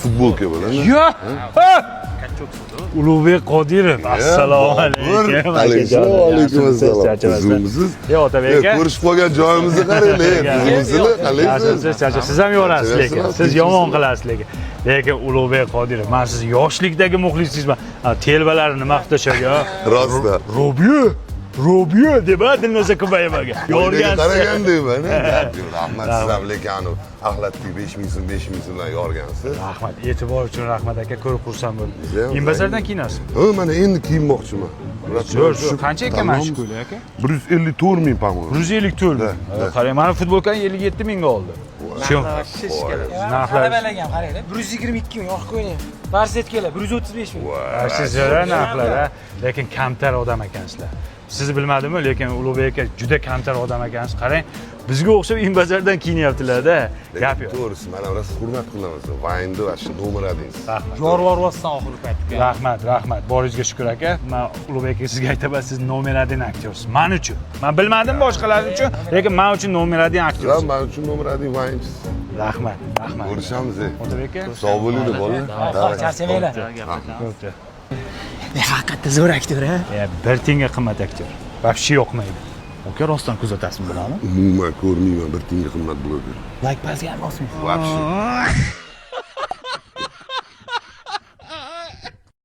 futbolka bilan. Yo! Ulug'bek Qodirov. Assalomu alaykum. Alaykum assalom. Sizmisiz? Yo, Otabek aka. Ko'rishib qolgan joyimizni qarang, bizimizlar qalaysiz? Siz ham yorasiz lekin. Siz yomon qilasiz lekin. Lekin Ulug'bek Qodirov, men siz yoshlikdagi muxlisingizman. Telbalarni nima qilishga? Rostda. Robiyo deb Dilnoza Kubayevga yorgansiz. Qaragandayman. Rahmat sizlar lekin axlatdek 5000 so'm 5000 so'mdan yorgansiz. Rahmat, e'tibor uchun rahmat aka, ko'rib xursand bo'ldim. Inbazardan kiyinasiz. Ha, mana endi kiyinmoqchiman. Shu qancha ekan mana shu ko'ylak aka? 154 ming pound. 154 ming. Qarang, mana futbolkani 57 mingga oldi. Shu narxlar balagan qaranglar. 122 ming yo'q ko'yning. Barsetkalar 135 ming. Siz narxlar, lekin kamtar odam ekansizlar. Siz bilmadimmi, lekin Ulug'bek aka juda kamtar odam ekansiz. Qarang, bizga o'xshab inbazardan kiyinyaptilar-da. Gap yo'q. To'g'risi, mana rosa hurmat qilaman. Vayndi va shu nomeradingiz. Yorvorsan oxirgi paytga. Rahmat. Boringizga shukr aka. Men Ulug'bek aka sizga aytaman, siz nomeradin aktyorsiz. Men uchun. Men bilmadim boshqalar uchun, lekin men uchun nomeradin aktyorsiz. Men uchun nomeradin vayinchisiz. Rahmat. Ko'rishamiz. Otabek aka. Sog' bo'linglar, bolalar. Charchamanglar. Haqiqatda zo'r aktyor a. Bir tinga qimmat aktyor. Вообще yoqmaydi. Aka rostdan kuzatasizmi bularni? Umuman ko'rmayman, bir tinga qimmat bloger. Like pasga ham bosmaysiz. Вообще.